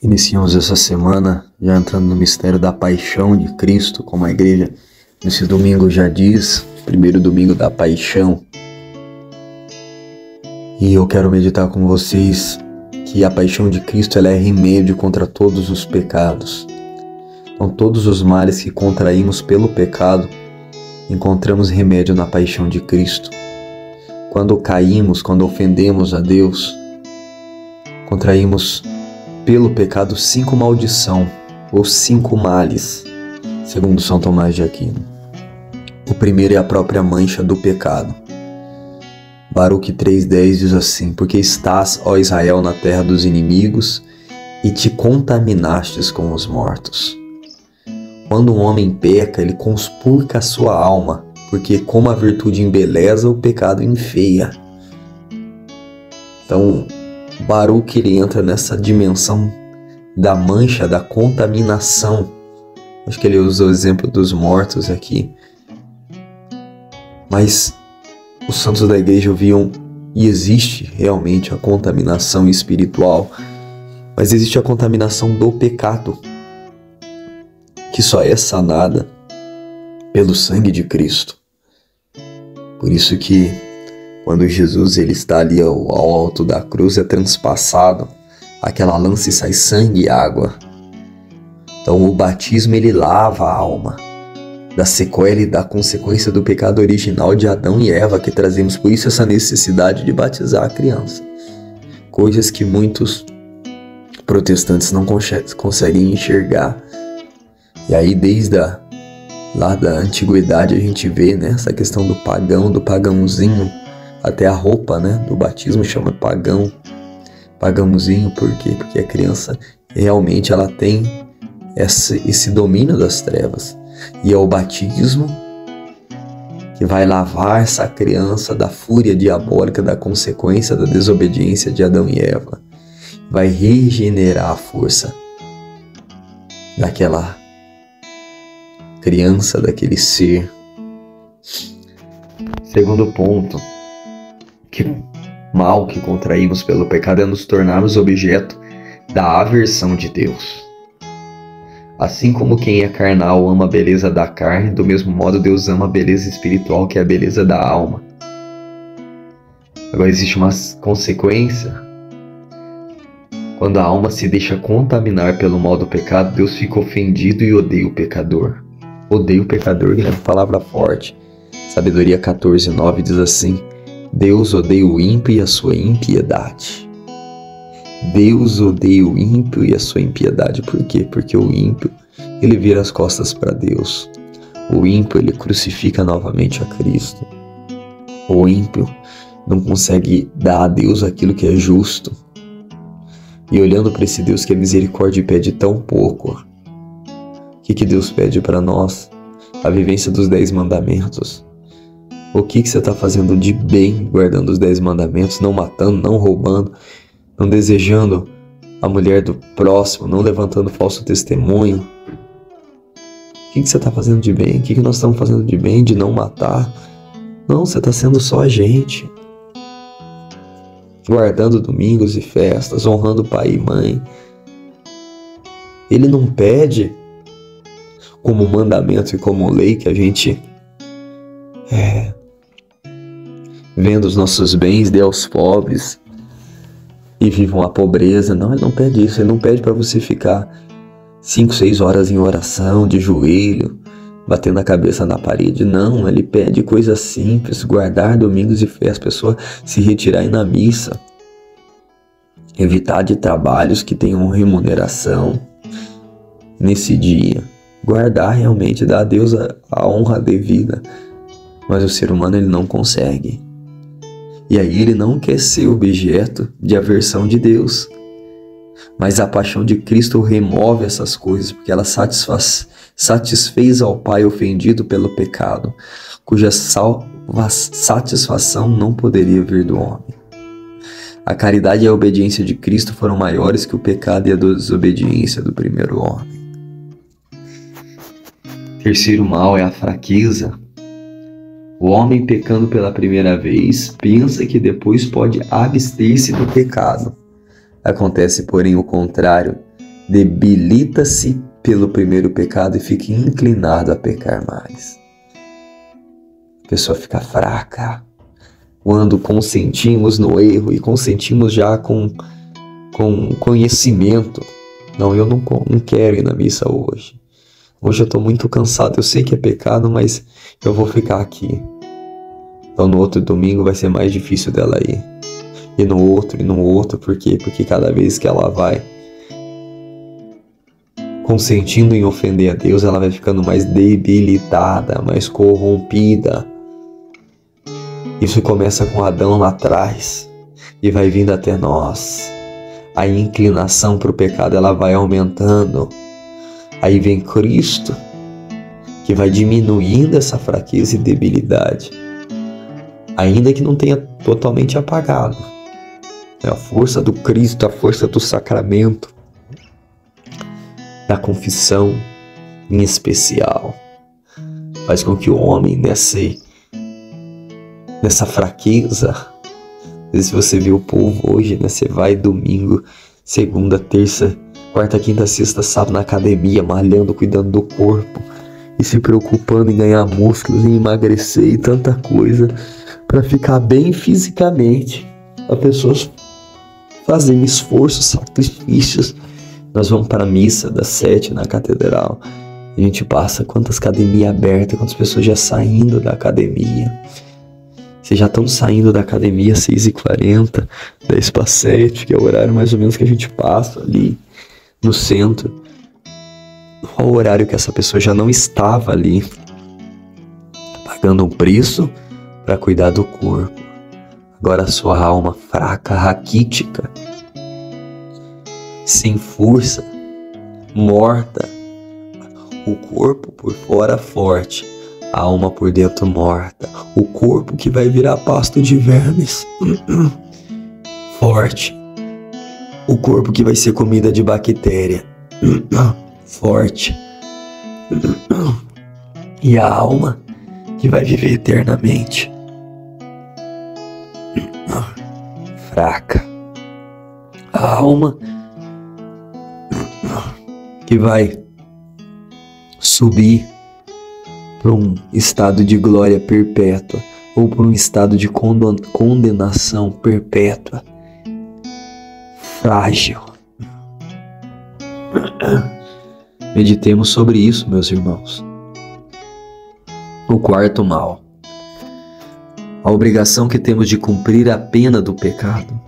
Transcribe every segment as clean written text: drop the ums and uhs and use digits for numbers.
Iniciamos essa semana já entrando no mistério da paixão de Cristo, como a igreja nesse domingo já diz, primeiro domingo da paixão. E eu quero meditar com vocês que a paixão de Cristo ela é remédio contra todos os pecados. Então todos os males que contraímos pelo pecado, encontramos remédio na paixão de Cristo. Quando caímos, quando ofendemos a Deus, contraímos pelo pecado 5 maldição ou 5 males, segundo São Tomás de Aquino. O primeiro é a própria mancha do pecado. Baruque 3,10 diz assim: porque estás, ó Israel, na terra dos inimigos e te contaminastes com os mortos. Quando um homem peca, ele conspurca a sua alma, porque como a virtude embeleza, o pecado enfeia. Então, Baruque ele entra nessa dimensão da mancha, da contaminação. Acho que ele usa o exemplo dos mortos aqui. Mas os santos da igreja viam, e existe realmente a contaminação espiritual, mas existe a contaminação do pecado, que só é sanada pelo sangue de Cristo. Por isso que quando Jesus ele está ali ao alto da cruz, é transpassado aquela lança e sai sangue e água. Então o batismo ele lava a alma da sequela e da consequência do pecado original de Adão e Eva que trazemos. Por isso essa necessidade de batizar a criança. Coisas que muitos protestantes não conseguem enxergar. E aí desde lá da antiguidade a gente vê, né, essa questão do pagão, do pagãozinho. Até a roupa, né, do batismo chama pagãozinho. Por quê? Porque a criança realmente ela tem esse domínio das trevas. E é o batismo que vai lavar essa criança da fúria diabólica, da consequência da desobediência de Adão e Eva. Vai regenerar a força daquela criança, daquele ser. Segundo ponto, que mal que contraímos pelo pecado é nos tornarmos objeto da aversão de Deus. Assim como quem é carnal ama a beleza da carne, do mesmo modo Deus ama a beleza espiritual, que é a beleza da alma. Agora existe uma consequência. Quando a alma se deixa contaminar pelo mal do pecado, Deus fica ofendido e odeia o pecador. Odeia o pecador, que é uma palavra forte. Sabedoria 14,9 diz assim: Deus odeia o ímpio e a sua impiedade. Deus odeia o ímpio e a sua impiedade. Por quê? Porque o ímpio, ele vira as costas para Deus. O ímpio, ele crucifica novamente a Cristo. O ímpio não consegue dar a Deus aquilo que é justo. E olhando para esse Deus que é misericórdia e pede tão pouco, o que Deus pede para nós? A vivência dos 10 mandamentos. O que você está fazendo de bem guardando os 10 mandamentos, não matando, não roubando, não desejando a mulher do próximo, não levantando falso testemunho? O que você está fazendo de bem? O que nós estamos fazendo de bem, de não matar? Não, você está sendo só a gente. Guardando domingos e festas, honrando pai e mãe. Ele não pede como mandamento e como lei que a gente venda os nossos bens, dê aos pobres e vivam a pobreza. Não, ele não pede isso. Ele não pede para você ficar 5, 6 horas em oração, de joelho, batendo a cabeça na parede. Não, ele pede coisas simples: guardar domingos e festas, a pessoa se retirar e ir na missa, evitar de trabalhos que tenham remuneração nesse dia, guardar realmente, dar a Deus a honra devida. Mas o ser humano ele não consegue. E aí ele não quer ser objeto de aversão de Deus. Mas a paixão de Cristo remove essas coisas, porque ela satisfez ao Pai ofendido pelo pecado, cuja satisfação não poderia vir do homem. A caridade e a obediência de Cristo foram maiores que o pecado e a desobediência do primeiro homem. Terceiro mal é a fraqueza. O homem pecando pela primeira vez pensa que depois pode abster-se do pecado. Acontece, porém, o contrário. debilita-se pelo primeiro pecado e fica inclinado a pecar mais. A pessoa fica fraca quando consentimos no erro e consentimos já com conhecimento. Não, eu não quero ir na missa hoje. Hoje eu estou muito cansado. Eu sei que é pecado, mas eu vou ficar aqui. Então no outro domingo vai ser mais difícil dela ir. E no outro. Por quê? Porque cada vez que ela vai consentindo em ofender a Deus, ela vai ficando mais debilitada, mais corrompida. Isso começa com Adão lá atrás e vai vindo até nós. A inclinação para o pecado, ela vai aumentando. Aí vem Cristo, que vai diminuindo essa fraqueza e debilidade, ainda que não tenha totalmente apagado. É a força do Cristo, a força do sacramento, da confissão em especial, faz com que o homem nessa fraqueza. Às vezes você vê o povo hoje, né? Você vai domingo, segunda, terça, quarta, quinta, sexta, sábado na academia, malhando, cuidando do corpo e se preocupando em ganhar músculos, em emagrecer e tanta coisa para ficar bem fisicamente. As pessoas fazem esforços, sacrifícios. Nós vamos para a missa das 7 na catedral. A gente passa quantas academias abertas, quantas pessoas já saindo da academia. Vocês já estão saindo da academia 6h40, 10h07, que é o horário mais ou menos que a gente passa ali no centro. Qual o horário que essa pessoa já não estava ali, pagando um preço para cuidar do corpo. Agora a sua alma fraca, raquítica, sem força, morta, o corpo por fora forte, a alma por dentro morta, o corpo que vai virar pasto de vermes, forte, o corpo que vai ser comida de bactéria, forte, e a alma que vai viver eternamente, fraca, a alma que vai subir para um estado de glória perpétua ou para um estado de condenação perpétua, frágil. Meditemos sobre isso, meus irmãos. O quarto mal: a obrigação que temos de cumprir a pena do pecado.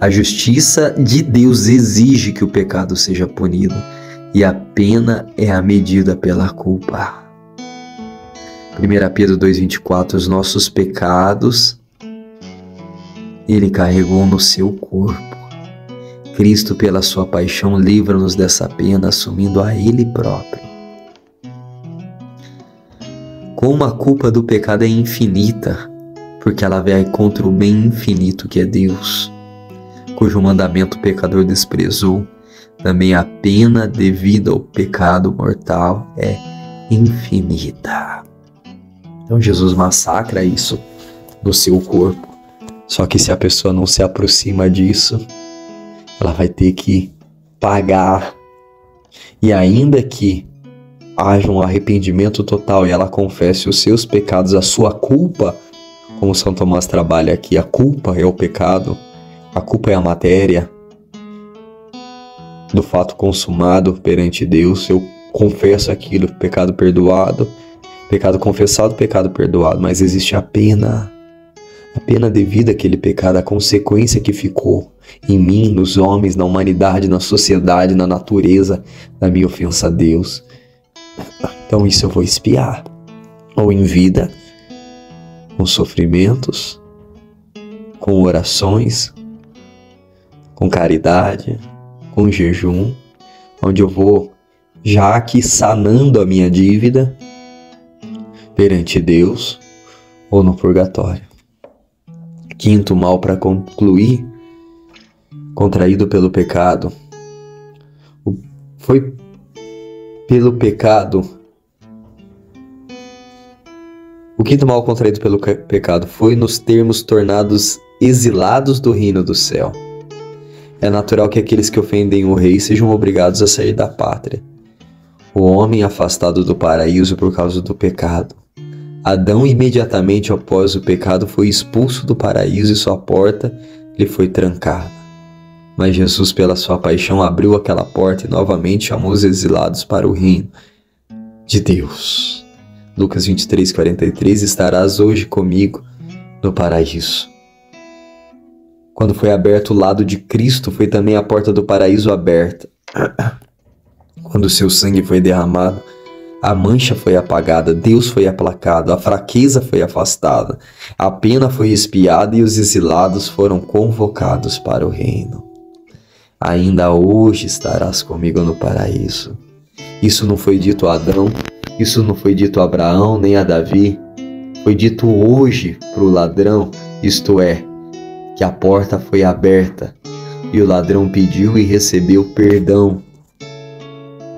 A justiça de Deus exige que o pecado seja punido, e a pena é a medida pela culpa. 1 Pedro 2,24: os nossos pecados Ele carregou no seu corpo. Cristo, pela sua paixão, livra-nos dessa pena, assumindo a Ele próprio. Como a culpa do pecado é infinita, porque ela vai contra o bem infinito que é Deus, cujo mandamento o pecador desprezou, também a pena devida ao pecado mortal é infinita. Então Jesus massacra isso no seu corpo. Só que se a pessoa não se aproxima disso, ela vai ter que pagar. E ainda que haja um arrependimento total e ela confesse os seus pecados, a sua culpa, como São Tomás trabalha aqui, a culpa é o pecado, a culpa é a matéria do fato consumado perante Deus. Eu confesso aquilo, pecado perdoado, pecado confessado, pecado perdoado, mas existe a pena devida àquele pecado, a consequência que ficou em mim, nos homens, na humanidade, na sociedade, na natureza, da minha ofensa a Deus. Então isso eu vou expiar, ou em vida, com sofrimentos, com orações, com caridade, com jejum, onde eu vou já aqui sanando a minha dívida perante Deus ou no purgatório. Quinto mal para concluir: contraído pelo pecado. Foi pelo pecado. O quinto mal contraído pelo pecado foi nos termos tornados exilados do reino do céu. É natural que aqueles que ofendem o rei sejam obrigados a sair da pátria. O homem afastado do paraíso por causa do pecado. Adão, imediatamente após o pecado, foi expulso do paraíso e sua porta lhe foi trancada. Mas Jesus, pela sua paixão, abriu aquela porta e novamente chamou os exilados para o reino de Deus. Lucas 23:43, estarás hoje comigo no paraíso. Quando foi aberto o lado de Cristo, foi também a porta do paraíso aberta. Quando seu sangue foi derramado, a mancha foi apagada, Deus foi aplacado, a fraqueza foi afastada, a pena foi expiada e os exilados foram convocados para o reino. Ainda hoje estarás comigo no paraíso. Isso não foi dito a Adão, isso não foi dito a Abraão, nem a Davi. Foi dito hoje para o ladrão, isto é, que a porta foi aberta e o ladrão pediu e recebeu perdão.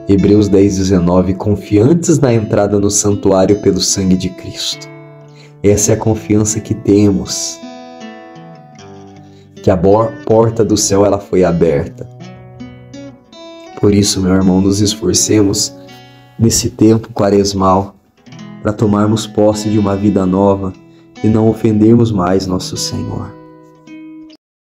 Hebreus 10:19, confiantes na entrada no santuário pelo sangue de Cristo. Essa é a confiança que temos, que a porta do céu ela foi aberta. Por isso, meu irmão, nos esforcemos nesse tempo quaresmal para tomarmos posse de uma vida nova e não ofendermos mais nosso Senhor.